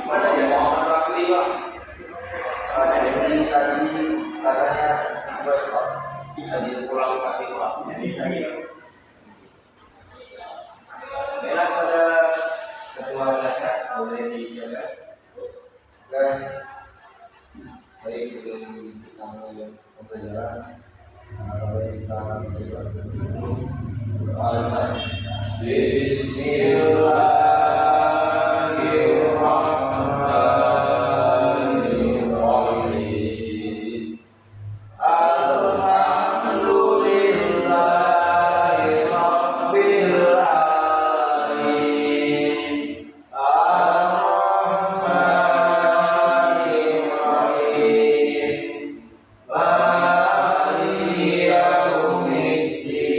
Mana ya mau mewakili Pak? Jadi tadi katanya bos Pak, tadi pulang sakit Pak. Jadi saya enak pada ketua nasihat boleh disiapkan. Dan baik sebelum kita mulai pembelajaran, kita berdoa. Bismillahirrahmanirrahim. Alhamdulillahirabbil alamin. Ar-Rahmanir-Rahim. Maliki yaumiddin.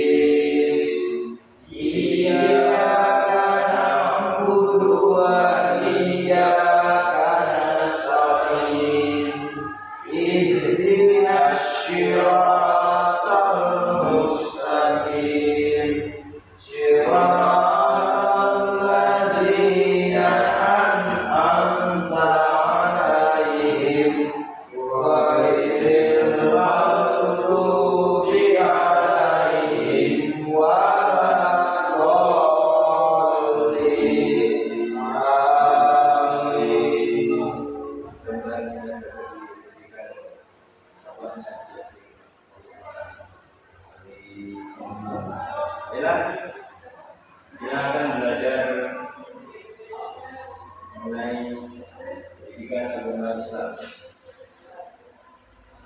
Iyyaka na'budu wa iyyaka nasta'in. Ihdinas siratal mustaqim. Siratal ladzina an'amta 'alaihim ghairil maghdubi 'alaihim waladdallin. Amin. Baiklah, kita akan belajar mengenai pendidikan agama Islam.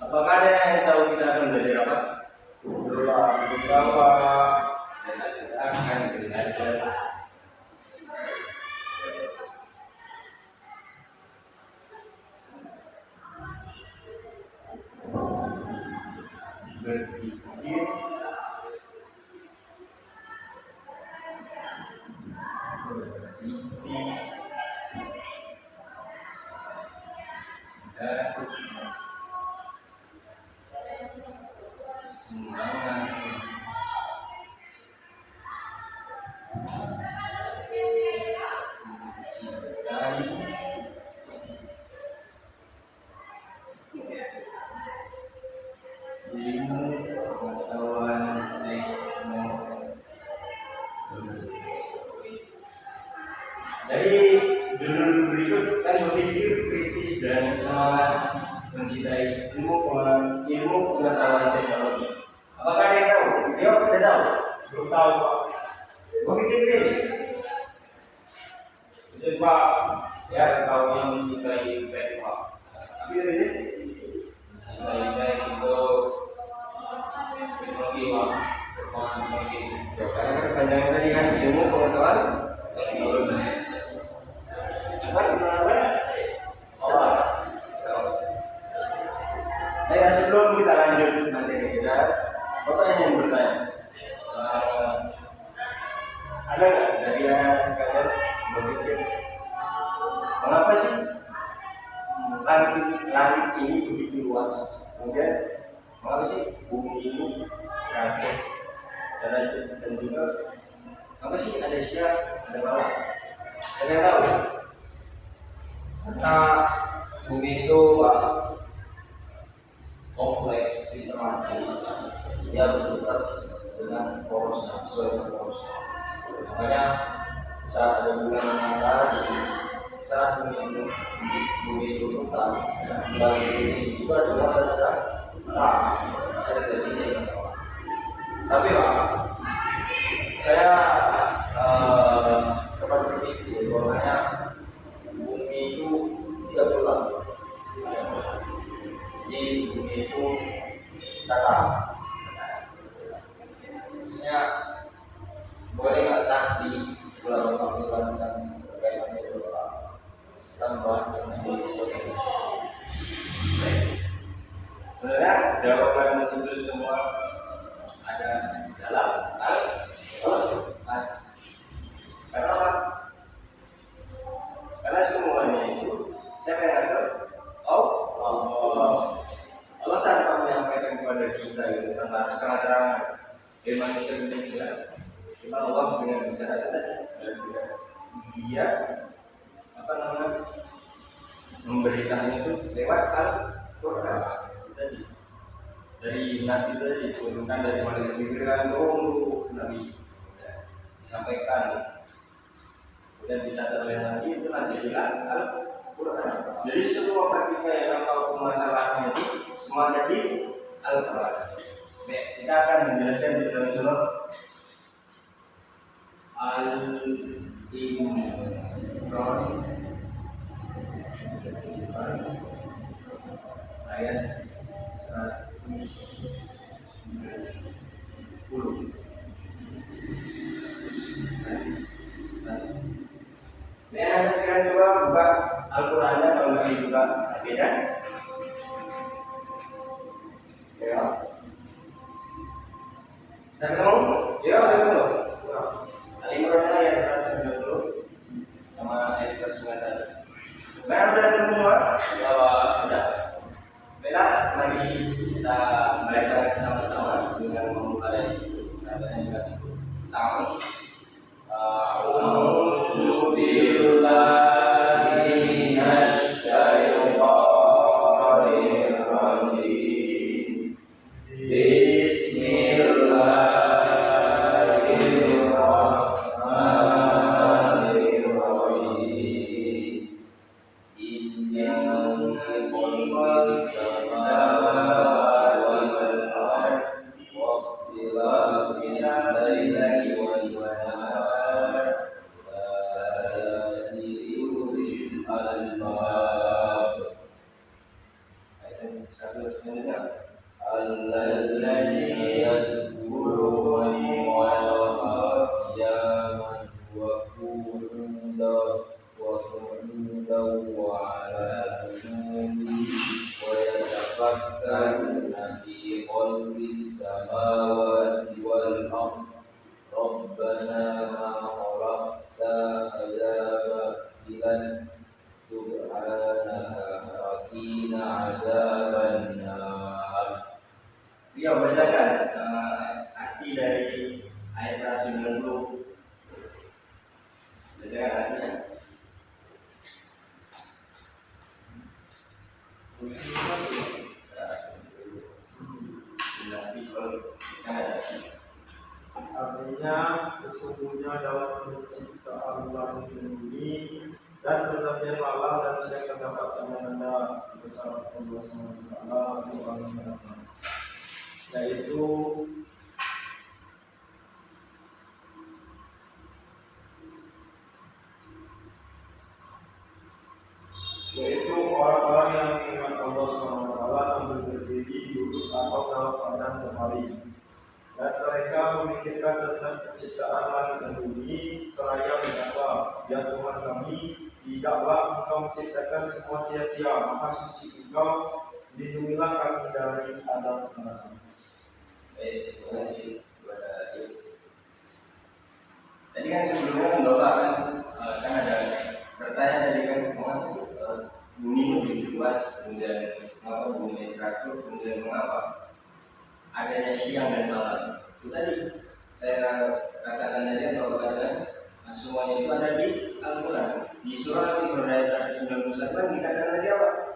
Apakah ada yang tahu kita akan belajar apa? Beberapa saya akan belajar berpikir berkritis dan semangat mencintai ilmu pengetahuan teknologi. Dari judul berikut kan berpikir kritis dan semangat mencintai ilmu pengetahuan teknologi. Apakah ada yang tahu? Dia tidak tahu. Belum tahu Pak. Berpikir kritis. Jadi Pak, saya tahu yang mencintai baik Pak. Tapi ini mencintai baik itu teknologi Pak. Teknologi. Karena kepanjangan tadi kan ilmu pengetahuan teknologi. Sebelum kita lanjut materi kita, Bapak yang bertanya, ada nggak dari anak kalian berpikir, mengapa sih langit ini begitu luas, kemudian mengapa sih bumi ini rata dan juga apa sih ada siang, ada malam? Ada yang tahu? Karena bumi itu kompleks, sistematis, dia berputar dengan porosnya, sesuai dengan porosnya. Makanya saat ada bulan menyala, saat bumi itu putar, sebagai ini juga ada televisi. Tapi Pak, saya sempat berpikir bahwanya bumi itu tidak bulat. Jadi bumi itu datar. Maksudnya boleh nggak nanti setelah Bapak menjelaskan bagaimana itu Bapak kita membahas mengenai itu. Sebenarnya jawaban itu semua ada dalam karena apa? Karena semuanya itu siapa yang ngatur? Allah tanpa menyampaikan kepada kita gitu tentang terang-terangan firman Indonesia. Firman Allah dengan bisa ada dan juga dia pemberitaannya itu lewat Al-Quran tadi. Dari Nabi tadi diturunkan dari malaikat Jibril kan untuk Nabi disampaikan, kemudian dicatat oleh Nabi itu nanti bilang Al-Quran. Jadi semua ketika yang tahu masalahnya itu semua ada di Al-Quran. Kita akan menjelaskan di dalam surah Al-Imran ayat 110. Ini anda sekarang coba buka Al-Qurannya, kalau nggak dibuka beda. Ya. Udah ketemu? Ya udah ketemu. Al-Imran ayat 120 sama ayat 191. Nah, udah ketemu semua? Ya, udah. Baiklah, mari kita belajar sama-sama dengan memulai katanya juga tamus. A'udzu billahi minasy syaithanir rajim. Dia bacakan arti dari ayat 190. Bacakan artinya. Artinya sesungguhnya dalam penciptaan langit dan bumi dan pengertian malam dan siang terdapat tanda-tanda besar Allah SWT, yaitu orang-orang yang mengingat Allah SWT sambil berdiri, duduk atau dalam keadaan berbaring. Dan mereka memikirkan tentang penciptaan langit dan bumi seraya berkata, ya Tuhan kami, tidaklah Engkau menciptakan semua sia-sia, Maha suci Engkau, lindungilah kami dari azab neraka. Baik, terima kasih kepada Ibu. Tadi kan sebelumnya mendoakan kan ada bertanya tadi kan mengapa bumi begitu luas, kemudian mengapa bumi teratur, kemudian mengapa adanya siang dan malam. Itu tadi saya katakan tadi kalau katakan semuanya itu ada di Al-Quran. Di surah Al-Imran ayat 191 kan dikatakan tadi apa?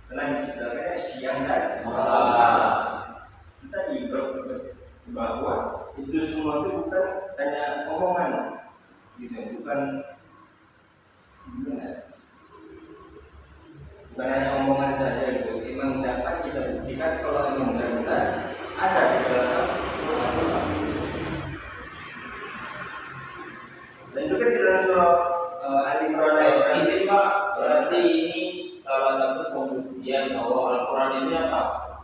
Telah diciptakannya siang dan malam. Itu tadi bahwa itu semua itu bukan hanya omongan, gitu ya, bukan hanya omongan saja itu. Memang dapat kita buktikan kalau memang benar-benar ada di dalam Al-Quran. Dan juga di dalam surah Al-Imran ayat 1. Berarti ini salah satu pembuktian bahwa Al-Quran ini apa?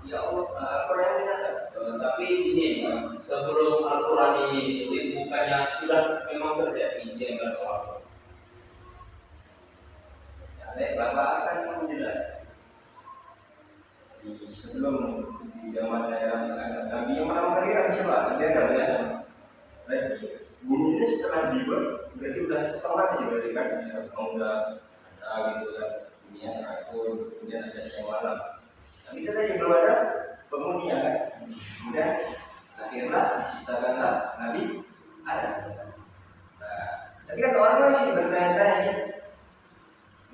Ya Allah, Al-Quran ini ada. Tapi di sini sebelum Al-Quran ini ditulis bukannya sudah memang terjadi siang dan malam. Saya Bapak akan menjelaskan. Sebelum di zaman era Nabi yang pertama kali kan coba dia ada ya. Berarti bumi ini setelah dibuat berarti udah otomatis berarti kan udah ada gitu kan dunia teratur, kemudian ada siang malam. Tapi kita tadi belum ada penghuninya kan. Kemudian akhirnya diciptakanlah Nabi Adam. Nah, tapi kan orang masih bertanya-tanya sih.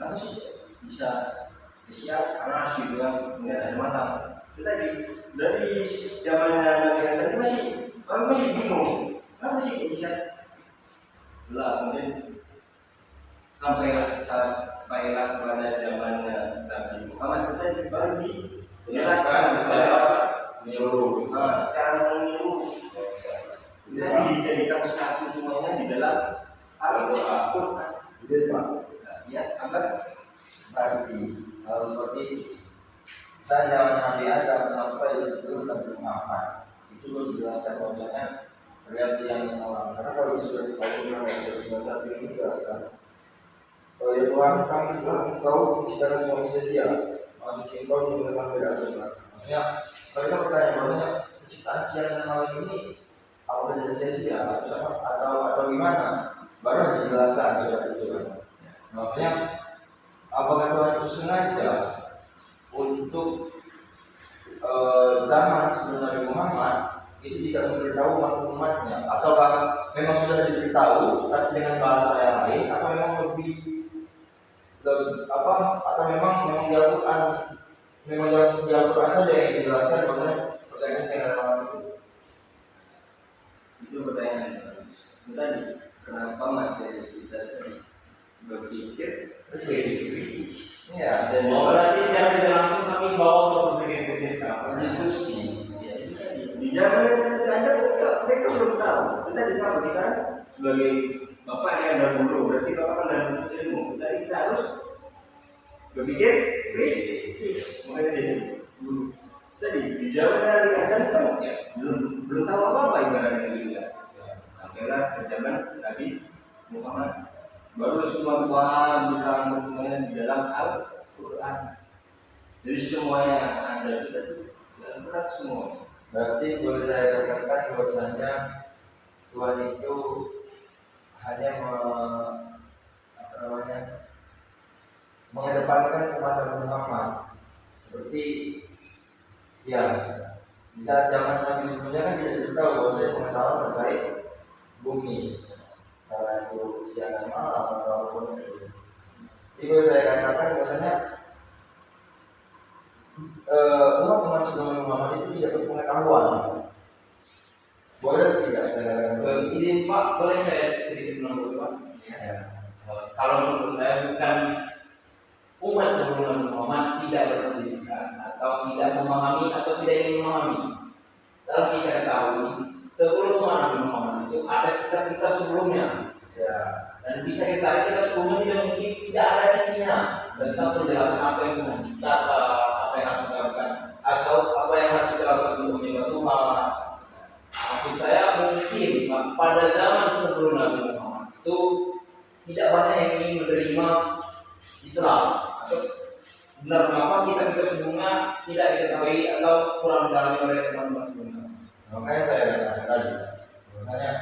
apa sih bisa siap panas gitu kan, kemudian ada matang. Itu tadi dari zamannya Nabi Adam masih orang masih bingung, apa sih kok bisa lah, kemudian sampailah pada zamannya Nabi Muhammad itu tadi baru dijelaskan secara menyeluruh. Nah, sekarang menyeluruh bisa dijadikan satu semuanya di dalam Al-Quran. Bisa Pak. Ya, agar Berarti kalau seperti saya zaman Nabi Adam sampai sebelum Nabi Muhammad itu belum dijelaskan bahwasanya reaksi yang mengalami. Karena kalau sudah satu ini jelaskan. Oh ya Tuhan, kami telah engkau menciptakan suami sesial, maksud engkau menggunakan beda sebelah. Maksudnya mereka bertanya bahwasanya penciptaan siang dan malam ini apakah dari sesial atau gimana? Baru dijelaskan sudah itu kan. Maksudnya apakah Tuhan itu sengaja untuk zaman sebelum Nabi Muhammad itu tidak memberitahu umat-umatnya, ataukah memang sudah diberitahu tapi dengan bahasa yang lain, atau memang lebih atau memang di Al-Quran saja yang dijelaskan mengenai pertanyaan saya malam itu pertanyaan yang bagus. Itu tadi kenapa materi kita tadi berpikir ya, dan Berarti secara tidak langsung kami bawa untuk berpikir kritis diskusi. Ya, itu tadi. Di zaman yang tidak ada mereka belum tahu. Kita tahu kita sebagai bapak yang dahulu, berarti bapak kan dalam ilmu. Kita harus berpikir kritis. Mulai dari dulu. Jadi di zaman yang ada kan ya belum tahu apa-apa ibaratnya juga. Sampailah ke zaman Nabi Muhammad. Baru semua Tuhan bilang semuanya di dalam Al-Quran. Jadi semuanya yang ada itu dalam Al-Quran semua. berarti boleh saya katakan bahwasanya Tuhan itu hanya mengedepankan umat Muhammad seperti ya di saat zaman Nabi sebelumnya kan tidak diberitahu bahwasanya pengetahuan terkait bumi, karena itu siang dan malam atau apapun itu. Jadi boleh saya katakan bahwasanya umat sebelum Muhammad itu tidak berpengetahuan. Boleh tidak? Izin Pak, boleh saya sedikit menambah Pak? Ya. Kalau menurut saya bukan umat sebelum Muhammad tidak berpendidikan atau tidak memahami atau tidak ingin memahami. Dalam kita ketahui sebelum Nabi Muhammad itu ada kitab-kitab sebelumnya. Ya. Dan bisa kita kitab sebelumnya tidak mungkin tidak ada isinya tentang penjelasan apa yang Tuhan ciptakan, apa yang harus dilakukan, atau apa yang harus dilakukan untuk menyembah Tuhan. Maksud saya mungkin pada zaman sebelum Nabi Muhammad itu tidak banyak yang ingin menerima Islam, atau benar mengapa kitab-kitab sebelumnya tidak diketahui atau kurang mendalami oleh teman-teman sebelumnya. Makanya saya katakan tadi, makanya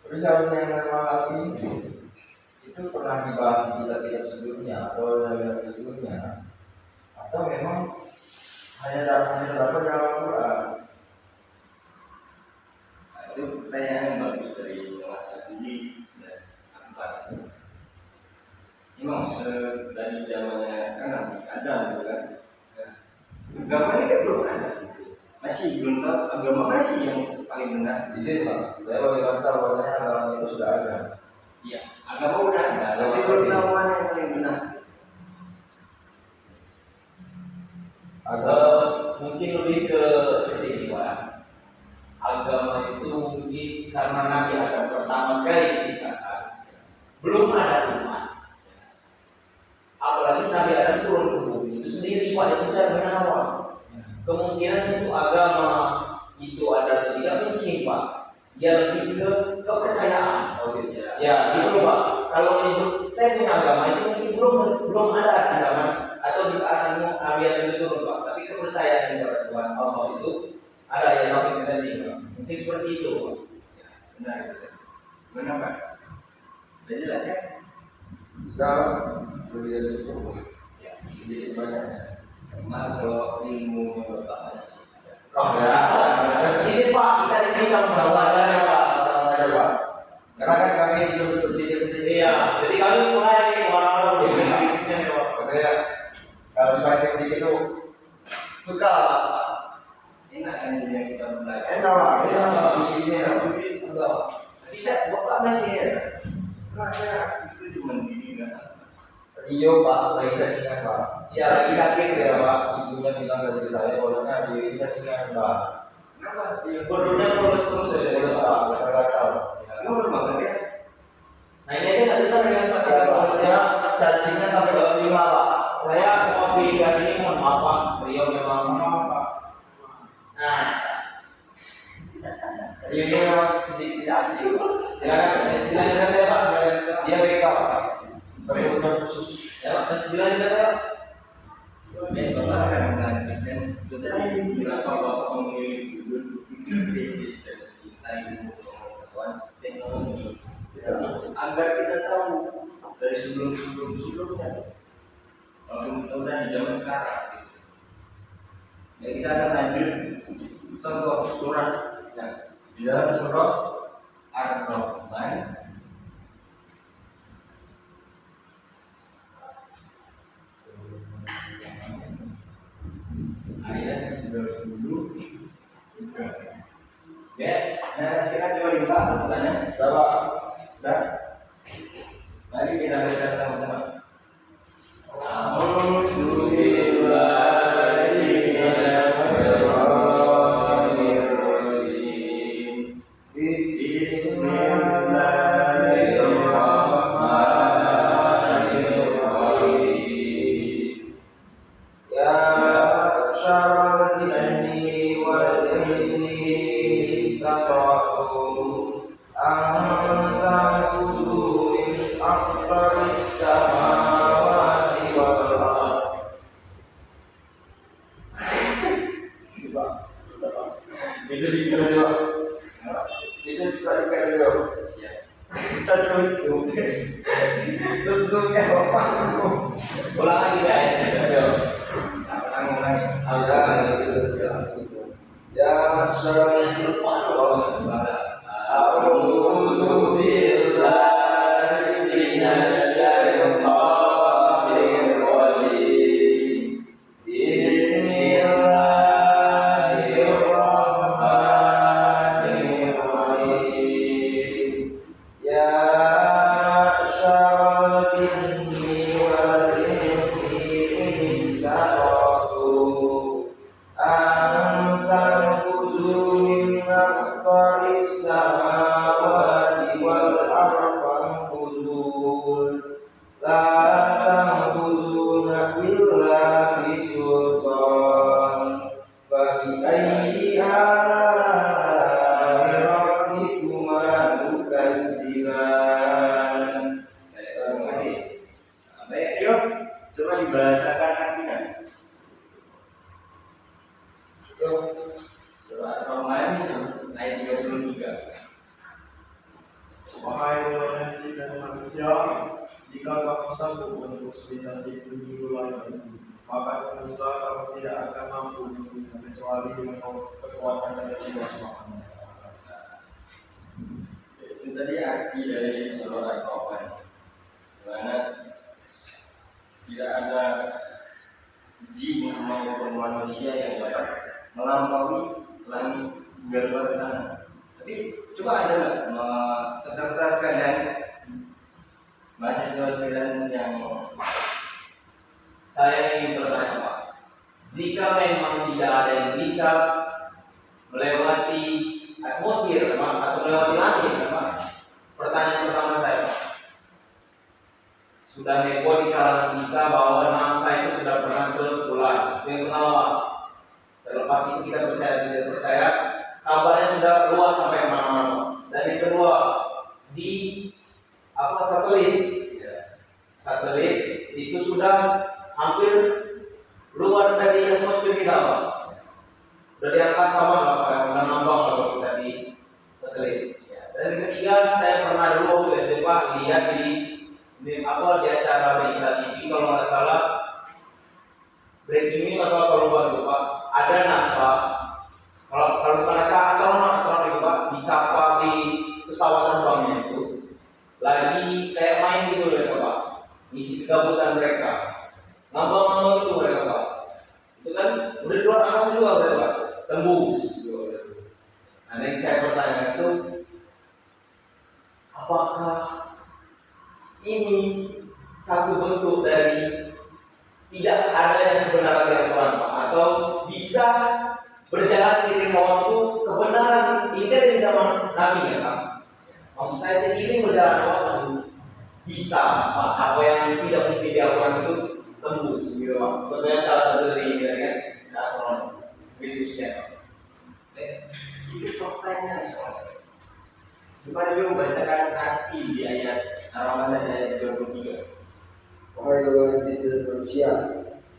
perjalanan yang malam ini itu pernah dibahas di kitab-kitab sebelumnya atau dalam sebelumnya, atau memang hanya terdapat dalam Al-Quran. Itu pertanyaan yang bagus dari Mas Abdi dan Akbar. Memang dari zamannya kan Nabi Adam gitu kan. Agama ini kan belum ada. Masih belum tahu agama mana sih yang paling benar. Di sini Pak, saya boleh kata bahwasanya agama itu sudah ada. Iya, agama udah ada, tapi belum tahu mana yang paling benar. Agama Mungkin lebih ke seperti ini Pak. Agama itu mungkin karena Nabi Adam pertama sekali diciptakan, belum ada umat. Apalagi Nabi Adam turun ke bumi itu sendiri Pak, itu cara dengan awal. Kemungkinan untuk agama itu ada atau tidak mungkin Pak. Ya lebih ke kepercayaan. oh gitu ya. Ya gitu Pak. Kalau menyebut saya punya agama itu mungkin belum ada di zaman atau di saat Nabi Adam itu turun Pak. Tapi kepercayaan kepada Tuhan Allah itu ada yang kami tadi Pak. Mungkin seperti itu Pak. Benar. Benar Pak. Sudah jelas ya? Sekarang lebih dari cukup. Ya. Sedikit banyaknya. Memang kalau ilmu Bapak masih ada. Oh ya. Izin Pak, kita di sini sama-sama belajar ya Pak. Ada Pak. Karena kan kami hidup berpikir. Iya, jadi kami mulai orang-orang berpikir kritisnya makanya kalau dipakai sedikit tuh suka Pak. Enak kan yang kita belajar. Enak lah, ya, susinya. Bisa, bapak masih ya. Masa itu cuma gini kan? Iya Pak, lagi sajian Pak. Ya lagi sakit ya Pak. Ibunya bilang dari saya, pokoknya di sajian Pak. Kenapa? Perutnya mulus terus ya. Terus Pak, gatal-gatal. Kamu udah makan ya? Nah ini aja tadi kan dengan pas Saya cacingnya sampai ke 5 Pak. saya seperti di sini mohon maaf Pak. Beliau memang nah Ini memang sedikit aktif Pak. silakan saya Pak. Dia BK Pak. Berikutnya khusus. Ya Pak, silakan saya. Ini bapak akan mengajar dan setelah ini kenapa bapak memilih berpikir kritis dan mencintai ilmu pengetahuan teknologi agar kita tahu dari sebelumnya walaupun kita udah di zaman sekarang gitu. Ya kita akan lanjut contoh surat yang di dalam surat Ar-Rahman ayat 23. Ya, nah sekarang coba dibuka Al-Qur'annya. Berapa? Dah. Mari kita baca sama-sama. A'udzu billahi minasyaitonir rajim. Bismillahirrahmanirrahim. Ya syaral jinni wal insi istata'tum an tanfudu min aqtaris samawati wal ardh. Itu dikira juga. Itu dikira juga. Kita coba itu. Terus zoomnya apa? Ulang lagi ya ayatnya. Ya masyarakat a'udzu billahi minasyaitonir rajim. Bismillahirrahmanirrahim. Ya syaral jinni wal insi istata'tum an tanfuzu min aqtaris samawati wal ardh fanfuzun la tanfuzuna illa bisultan fa bi ayyi ala'i rabbikuma tukazziban. Terima kasih. Baik, yuk coba dibacakan artinya. Surat Ar-Rahman ayat 33. Wahai orang jin dan manusia, jika kamu sanggup memfasilitasi penyuluh lain, maka pengusaha kamu tidak akan mampu menembusnya kecuali dengan kekuatan dari Allah Subhanahu wa Ta'ala. Itu tadi arti dari surat Ar-Rahman. Di mana tidak ada jin maupun manusia yang dapat melampaui langit hingga luar tanah. Tapi coba ada nggak peserta sekalian, mahasiswa sekalian yang Saya ingin bertanya Pak, jika memang tidak ada yang bisa melewati atmosfer Pak, atau melewati langit Pak, pertanyaan pertama saya Pak, sudah heboh di kalangan kita bahwa NASA itu sudah pernah ke bulan. Yang pertama Pak, terlepas itu kita percaya atau tidak percaya, kabarnya sudah keluar sampai mana-mana Pak. Dan yang kedua, di satelit itu sudah hampir luar dari atmosfer kita Pak. Udah di atas sama Pak, udah nambang kalau kita di satelit. Dan yang ketiga, saya pernah dulu waktu SMA lihat di acara berita TV kalau nggak salah breaking news atau apa lupa gitu Pak, ada NASA, kalau bukan NASA astronot itu Pak, di kapal di pesawat terbangnya itu lagi kayak main gitu ya Pak, misi kegabutan mereka. ngambang-ngambang itu mereka Pak. Itu kan udah di luar angkasa juga mereka Pak. Tembus. Nah, yang saya bertanya itu, apakah ini satu bentuk dari tidak adanya kebenaran yang Tuhan Pak, atau bisa berjalan seiring waktu kebenaran ini kan dari zaman Nabi ya Pak. Maksud saya seiring berjalan waktu bisa Pak, apa yang tidak mungkin diakukan itu tembus gitu Pak. Contohnya salah satu dari ini kan astronomi Yesusnya. Itu pertanyaan soalnya. Coba dulu bacakan arti di ayat Ramadan ayat 23. Wahai golongan jin dan manusia,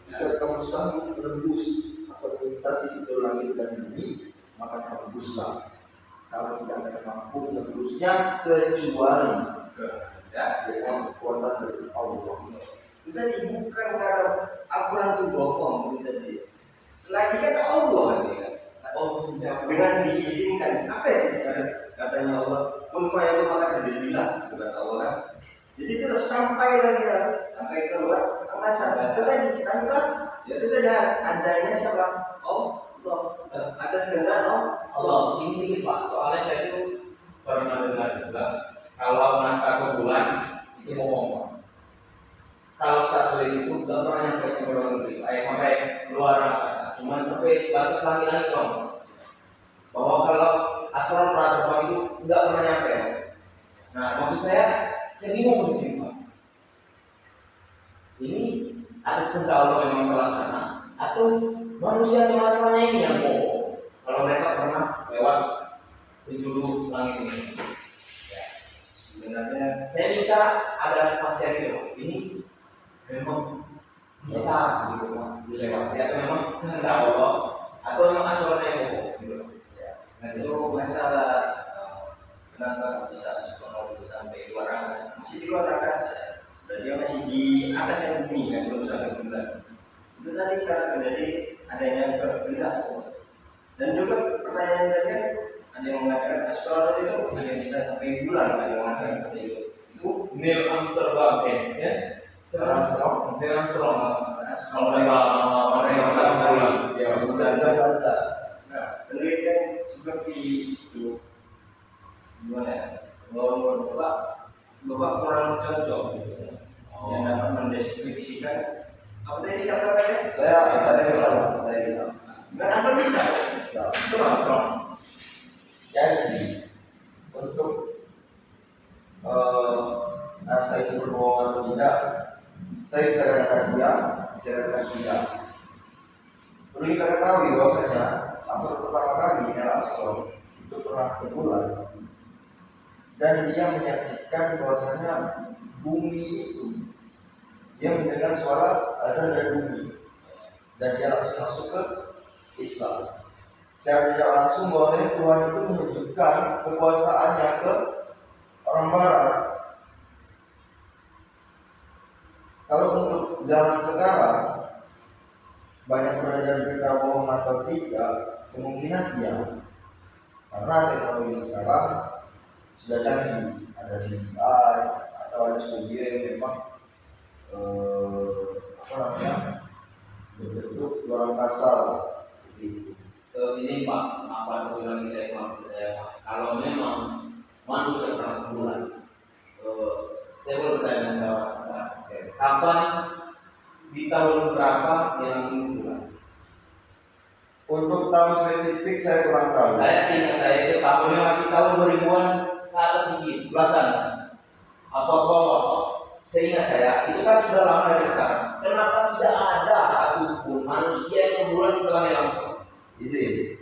jika kamu sanggup menembus atau melintasi pintu langit dan bumi, maka tembuslah. Kamu tidak akan mampu menembusnya kecuali dengan kekuatan dari Allah. Itu tadi bukan karena Al-Quran itu bohong itu tadi. Selagi kan Allah kan ya. Oh, Dengan diizinkan apa sih katanya Allah? Kun fayakun maka jadilah bukan Allah kan. Jadi terus sampai lagi sampai keluar angkasa. Selagi tanpa ya itu ada adanya siapa? Allah. Atas kehendak Allah, ini Pak, soalnya saya itu pernah dengar juga kalau masa ke bulan itu bohong Pak. Kalau satelit itu nggak pernah nyampe sampai luar negeri, sampai luar angkasa, cuma sampai batas langit Bang. Bahwa kalau astronot pernah terbang itu nggak pernah nyampe. Nah, maksud saya bingung di sini Pak. Ini atas kehendak Allah memang terlaksana atau manusia di masanya ini yang bohong? Kalau mereka pernah lewat penjuru langit ini, ya, sebenarnya saya minta ada pasien itu. Ini memang bisa gitu dilewati atau memang kehendak Allah atau memang asal yang bohong gitu. Ya. Nah, itu masalah kenapa bisa astronot itu sampai luar angkasa? Masih di luar angkasa. Berarti dia masih di atas yang bumi kan belum sampai bulan. Itu tadi karena dari adanya kehendak Allah. Dan juga pertanyaan tadi kan ada yang mengatakan astronot itu hanya bisa sampai bulan, ada yang mengatakan seperti itu. Itu Neil Armstrong ya. Neil Armstrong. Kalau nggak salah orang yang kata bulan, ya bisa data. Nah, penelitian seperti itu gimana ya? Kalau bapak kurang cocok gitu, yang dapat mendeskripsikan apa tadi siapa namanya? Saya bisa. Nggak asal bisa. itu Armstrong. Jadi untuk NASA itu berbohong atau tidak, saya bisa katakan iya, bisa katakan tidak. Perlu kita ketahui bahwasanya asal pertama kali Neil Armstrong itu pernah ke bulan dan dia menyaksikan bahwasanya bumi itu, dia mendengar suara azan dari bumi dan dia langsung masuk ke Islam. Secara tidak langsung bahwa Tuhan itu menunjukkan kekuasaannya ke orang barat. Kalau untuk zaman sekarang banyak beredar berita bohong atau tidak, kemungkinan iya. Karena teknologi sekarang sudah canggih, ada CGI atau ada studio yang memang berbentuk luar angkasa begitu. Ini Pak, apa satu lagi saya mau percaya Pak. Kalau memang manusia pernah ke bulan, saya boleh bertanya sama Pak, kapan di tahun berapa yang langsung ke bulan? Untuk tahun spesifik saya kurang tahu. Saya sih ingat saya itu tahunnya masih tahun 2000-an ke atas sedikit, belasan. Apa seingat saya itu kan sudah lama dari sekarang. Kenapa tidak ada satupun manusia yang ke bulan setelahnya langsung? Izin.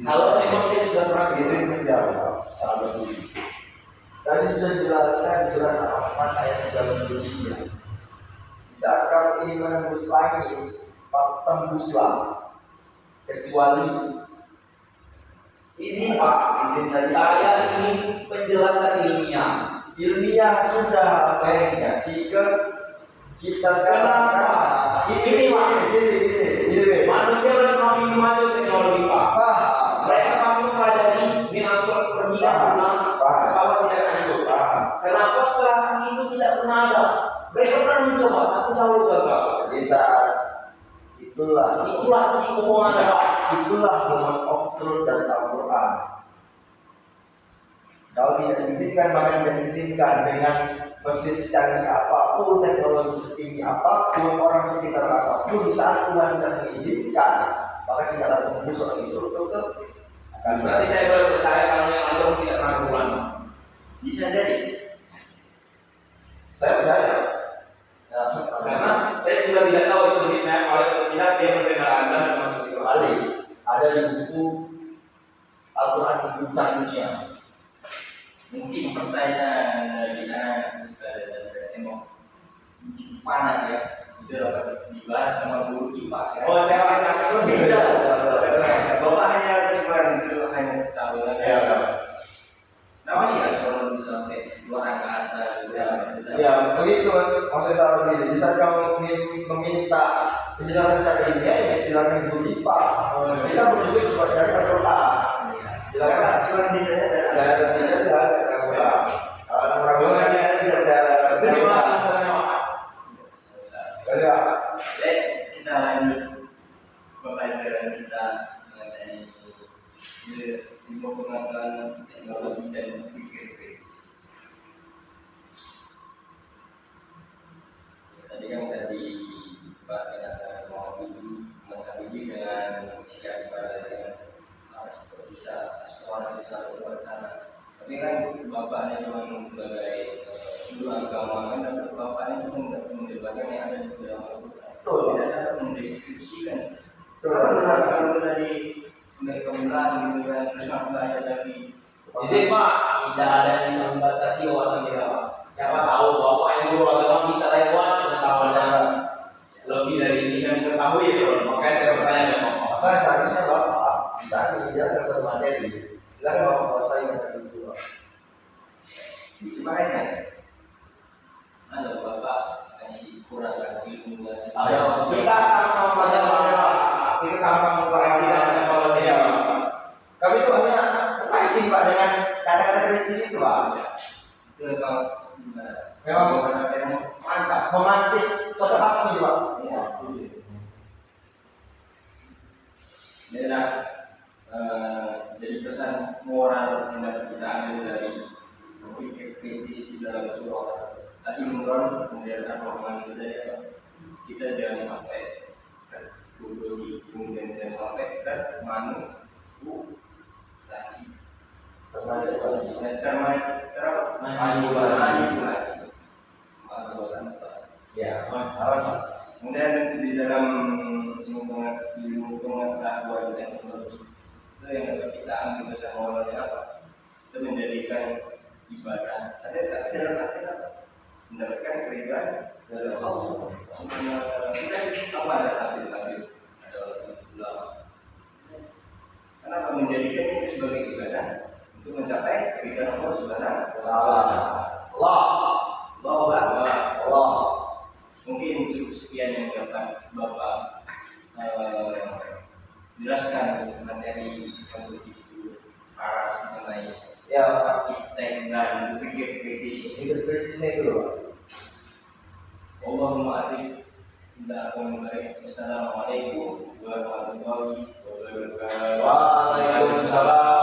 Kalau memang dia sudah pernah izin menjawab, sahabat ini. Tadi sudah dijelaskan di surat Al-Rahman ayat 37. Di saat kamu ingin menembus langit, tembuslah. Kecuali izin Pak, izin dari saya ini penjelasan ilmiah. Ilmiah sudah apa yang dikasih ke kita sekarang. Ini Pak, manusia sudah semakin maju teknologi Pak. Mereka pasti mempelajari dinamika pergi ke bulan, pesawat tidak hancur. Kenapa setelah itu tidak pernah ada? Mereka pernah mencoba, tapi selalu gagal. Di saat itulah hubungan apa? itulah moment of truth dari Al-Quran. Kalau tidak diizinkan, maka tidak diizinkan. Dengan mesin secanggih apapun, teknologi setinggi apapun, orang sekitar apapun, di saat Tuhan tidak mengizinkan, maka kita akan tembus orang itu. Betul. Berarti saya boleh percaya kalau yang langsung tidak pernah berulang. Bisa jadi. Saya percaya. Karena saya juga tidak tahu itu beritanya, kalau itu tidak dia mendengar azan dan masuk Islam. Kali ada di buku Al-Quran Guncang Dunia. Mungkin pertanyaan dari anak emang panas ya, itu dapat dibahas sama guru IPA ya. Oh, saya akan Tidak. Bapak hanya tahu aja. Ya. Nama sih kalau sampai dua angkasa Ya, begitu maksud saya begini. Jadi saat kamu meminta penjelasan secara ilmiah, ya silakan guru IPA. Kita merujuk sebagai Al-Quran. Silakan. cuma di sana Saya tidak silakan. Kalau ragu saya tidak saya. terima kasih. Saya. kita lanjut pembelajaran kita mengenai ilmu pengetahuan teknologi dan berpikir kritis. Tadi yang tadi Pak Kenatan mau Mas Habibie dengan siap dengan bisa sekolah bisa bersana. Tapi kan bapaknya cuma sebagai guru agama kan, tapi bapaknya cuma mendebatkan yang ada di dalam Al-Quran. Tidak dapat mendeskripsikan. Kalau tadi sebagai kemulan gitu kan, terus aku ada lagi. Izin Pak, tidak ada yang bisa membatasi wawasan kita Pak. Siapa tahu Bapak yang guru agama bisa lewat pengetahuannya lebih dari ini yang diketahui ya. Makanya saya bertanya ke Bapak. Maka seharusnya Bapak bisa menjelaskan satu materi. Silakan Bapak kuasai materi itu. Terima kasih. Ada Bapak kasih kurang ilmu dan Kita sama-sama saja Pak. Kita sama-sama mengkoreksi dan evaluasi ya Pak. Kami itu hanya terpancing Pak dengan kata-kata kritis itu Pak. itu memang gimana? Memang yang mantap. memantik suatu hati Pak. Ya, inilah jadi pesan moral yang dapat kita ambil dari berpikir kritis di dalam surah Al-Imran. Kemudian apa kita ya, kita jangan sampai terbodohi, kemudian jangan sampai termanipulasi Ya, kemudian di dalam ilmu pengetahuan teknologi itu yang dapat kita ambil pesan moralnya apa? Itu menjadikan ibadah. Ada dalam arti apa? Mendapatkan keridhaan dari Allah. Kita apa ada tabir-tabir, ada ulama. Kenapa menjadikan itu sebagai ibadah untuk mencapai keridhaan Allah Subhanahu wa Ta'ala? Allah. Mungkin cukup sekian yang dapat Bapak jelaskan materi yang begitu paras mengenai iptek dan berpikir kritis. Pikir kritisnya itu Pak. Allahumma arif dan baik. Wassalamualaikum warahmatullahi wabarakatuh. Waalaikumsalam.